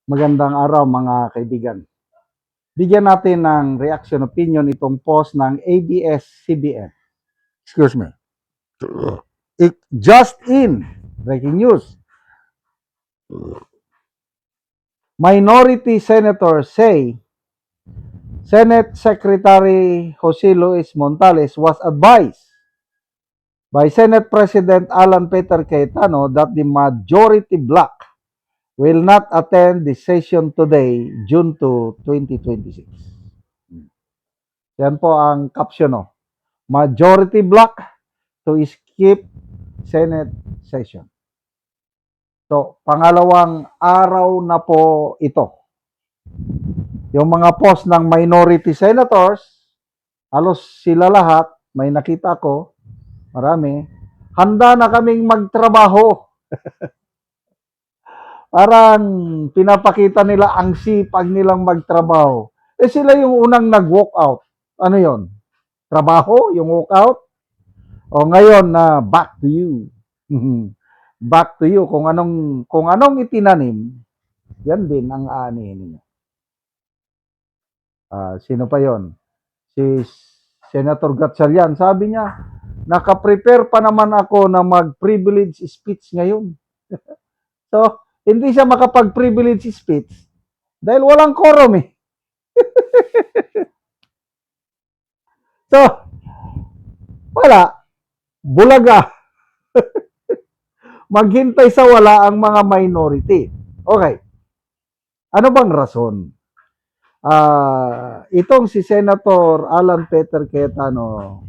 Magandang araw mga kaibigan. Bigyan natin ng reaction opinion itong post ng ABS-CBN. Excuse me. Just in, breaking news. Minority senators say Senate Secretary Jose Luis Montales was advised by Senate President Alan Peter Cayetano that the majority bloc will not attend the session today, June 2, 2026. Yan po ang caption, no? Majority bloc to skip Senate session. So, pangalawang araw na po ito. Yung mga post ng minority senators, halos sila lahat, may nakita ko, marami, handa na kaming magtrabaho. Parang pinapakita nila ang sipag nilang magtrabaho. Eh sila yung unang nag-walk out. Ano yon? Trabaho? Yung walk out? O ngayon na back to you. Back to you. Kung anong itinanim, yan din ang aanihin niyo. Sino pa yon? Si Senator Gatchalian. Sabi niya, naka-prepare pa naman ako na mag-privilege speech ngayon. So, hindi siya makapag-privilege speech dahil walang quorum eh. So, wala. Bulaga. Maghintay sa wala ang mga minority. Okay. Ano bang rason? Itong si Senator Alan Peter Cayetano,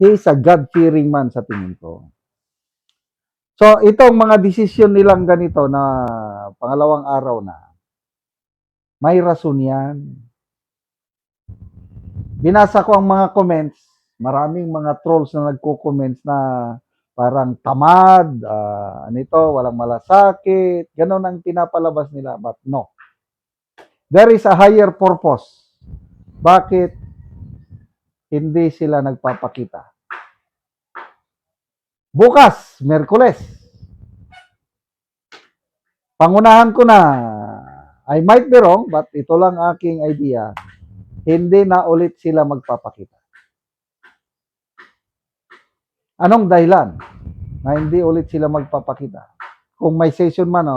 he is a God-fearing man sa tingin ko. So, itong mga desisyon nilang ganito na pangalawang araw na, may rason yan. Binasa ko ang mga comments, maraming mga trolls na nagko-comments na parang tamad, walang malasakit, ganon ang pinapalabas nila. But no. There is a higher purpose. Bakit hindi sila nagpapakita? Bukas, Miyerkules, pangunahan ko na, I might be wrong, but ito lang aking idea, hindi na ulit sila magpapakita. Anong dahilan na hindi ulit sila magpapakita? Kung may session man,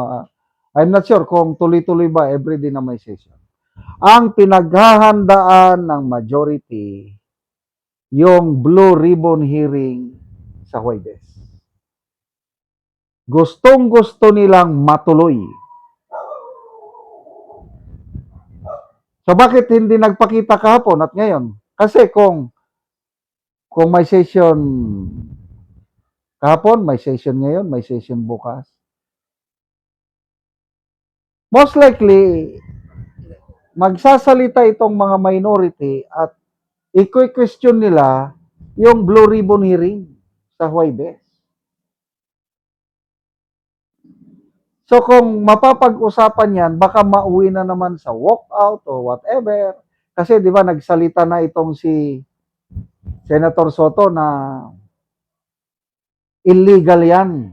I'm not sure kung tuloy-tuloy ba everyday na may session. Ang pinaghahandaan ng majority, yung Blue Ribbon hearing sa Huwebes. Gustong-gusto nilang matuloy. So bakit hindi nagpakita kahapon at ngayon? Kasi kung may session kahapon, may session ngayon, may session bukas. Most likely, magsasalita itong mga minority at i-question nila yung Blue Ribbon hearing sa Huwebes. So kung mapapag-usapan yan, baka mauwi na naman sa walkout o whatever. Kasi di ba nagsalita na itong si Senator Soto na illegal yan.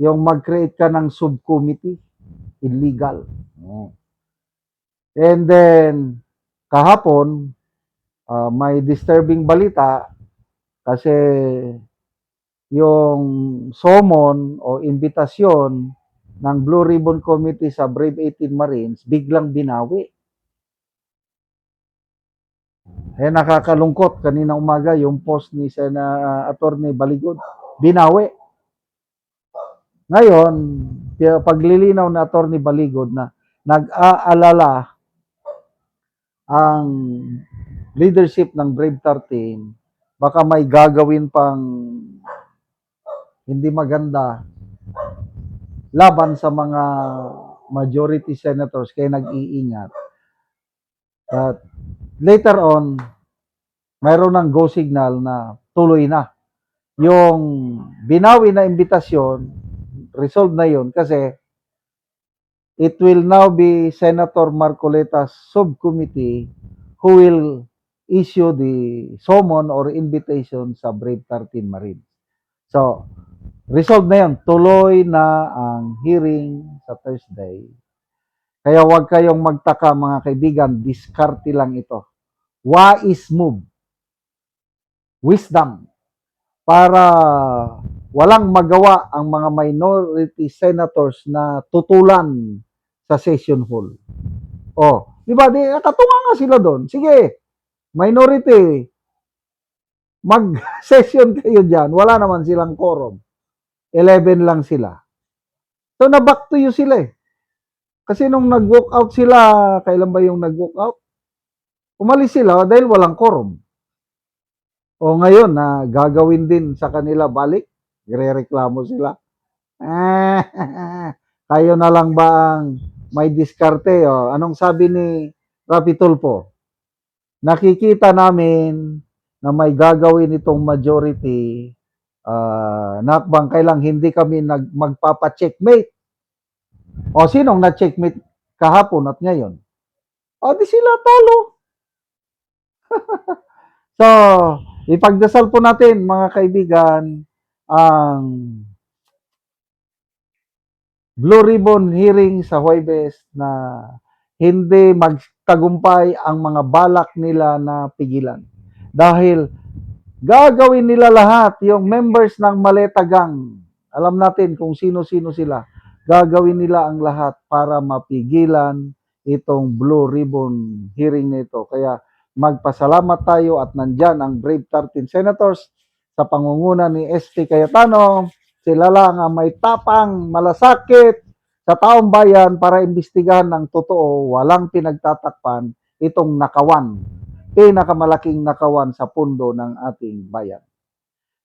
Yung mag-create ka ng subcommittee. Illegal. And then, kahapon, may disturbing balita kasi yung summon o imbitasyon ng Blue Ribbon Committee sa Brave 18 Marines biglang binawi. Nakakalungkot kanina umaga yung post ni Attorney Baligod, binawi. Ngayon, paglilinaw na Attorney Baligod na nag-aalala ang leadership ng Brave 13, baka may gagawin pang hindi maganda laban sa mga majority senators, kaya nag-iingat. At later on, mayroon ng go signal na tuloy na. Yung binawi na imbitasyon, resolve na yun kasi it will now be Senator Marcoleta's subcommittee who will issue the summon or invitation sa Brave 13 Marines. So, resolve na yun. Tuloy na ang hearing sa Thursday. Kaya huwag kayong magtaka mga kaibigan, diskarte lang ito. Wise move. Wisdom. Para walang magawa ang mga minority senators na tutulan sa session hall. Oh, di ba? Di nakatunga nga sila doon. Sige, minority, mag-session kayo diyan. Wala naman silang quorum. 11 lang sila. So na back to you sila eh. Kasi nung nag-walk out sila, kailan ba yung nag-walk out? Umalis sila dahil walang quorum. O ngayon na gagawin din sa kanila balik, irereklamo sila. Kayo na lang ba ang may diskarte? O, anong sabi ni Rapi Tulfo? Nakikita namin na may gagawin itong majority nakbang kailang hindi kami magpapa-checkmate. O sinong na-checkmate kahapon at ngayon? O di sila talo. So, ipagdasal po natin mga kaibigan ang Blue Ribbon hearing sa Huwebes na hindi magtagumpay ang mga balak nila na pigilan. Dahil gagawin nila lahat, yung members ng Maleta Gang, alam natin kung sino-sino sila, gagawin nila ang lahat para mapigilan itong Blue Ribbon hearing nito. Kaya magpasalamat tayo at nandyan ang Brave 13 Senators sa pangunguna ni SP Cayetano. Sila lang ang may tapang, malasakit sa taong bayan para imbestigahan ng totoo, walang pinagtatakpan itong nakawan, pinakamalaking nakawan sa pundo ng ating bayan.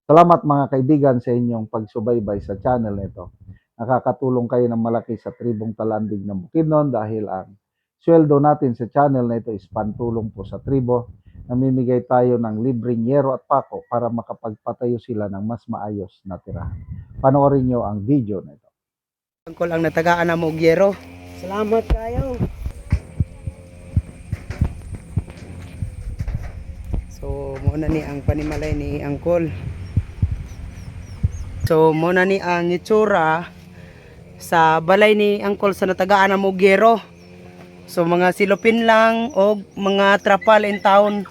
Salamat mga kaibigan sa inyong pagsubaybay sa channel nito. Nakakatulong kayo ng malaki sa tribong Talandig ng Bukidnon dahil ang sweldo natin sa channel na ito is pantulong po sa tribo. Namimigay tayo ng libreng yero at pako para makapagpatayo sila ng mas maayos na tirahan. Panoorin nyo ang video na ito. Angkol ang natagaan na mo og yero. Salamat kayo. So muna ni ang panimalay ni Angkol. So muna ni ang itsura sa balay ni Angkol sa natagaan na mo og yero. So mga silupin lang o mga trapal in town.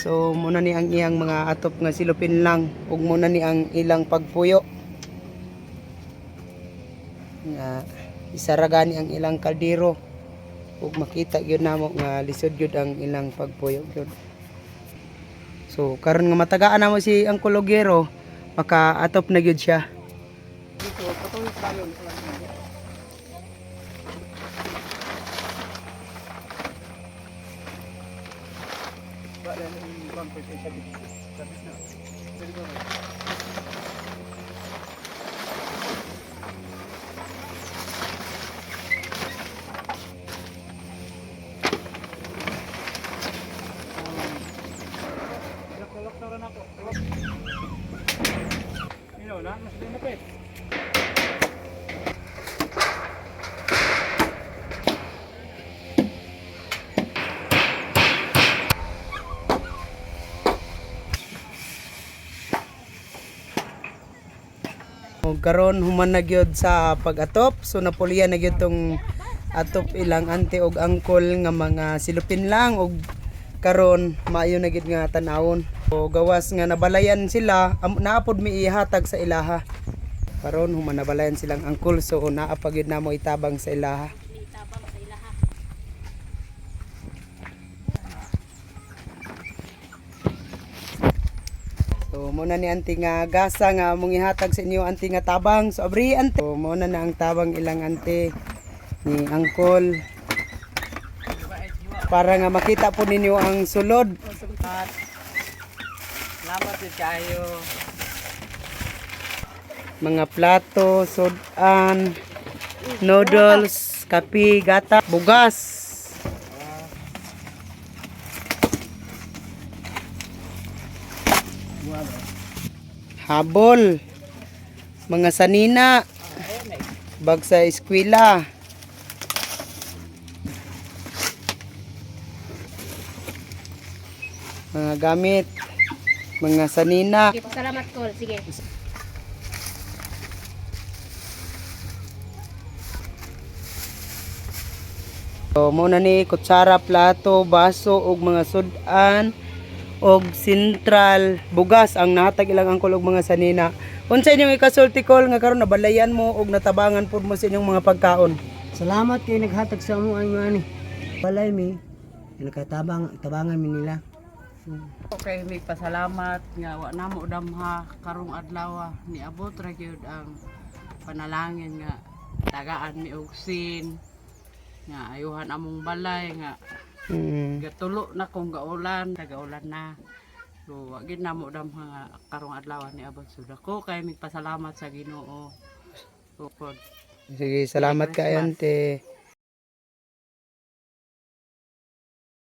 So muna ni ang iyang mga atop nga silupin lang ug muna ni ang ilang pagpuyo. Nga isaragani ang ilang kaldero ug makita gyud namo nga lisod gyud ang ilang pagpuyo gyud. So karon nga matagaan namo si Angkol Ogero, maka-atop na gyud siya. Dito patuloy tayo. O karon human na gyud sa pag-atop, so napulian na gyud tong atop ilang ante og angkol nga mga silupin lang og karon maayo na gyud nga tan-awon. So gawas nga nabalayan sila, naapod mi ihatag sa ilaha. Karon human nabalayan silang angkol, so naa pa gyud namo itabang sa ilaha. So muna ni anti nga gasa nga mong ihatag sa inyo anti nga tabang. So abri anti. So muna na ang tabang ilang anti ni Angkol. Para nga makita po ninyo ang sulod. Salamat din kayo. Mga plato, sudan, noodles, kape, gata, bugas. Habol, mga sanina, bag sa eskwela, mga gamit, mga sanina. Sige, salamat Col. Sige. So, muna ni kutsara, plato, baso ug mga sudan og sentral bugas ang nahatag ilang angkol og mga sanina. Unsa inyong ikasulti kol nga karon nabalayan mo og natabangan pud mo sa inyong mga pagkaon? Salamat kay naghatag sa mo ay ani. Balay mi. Tabangan mi nila. Okay, may pasalamat nga wa namo damha karong adlaw ni abot ra gyud ang panalangin nga tagaan mi og sin nga ayuhan among balay nga gatulo na kung gaulan tagaulan na. So wa gid namo damha nga karong adlaw ni abot sud ako kay may pasalamat sa Ginoo. So, Sige, salamat kayo ante.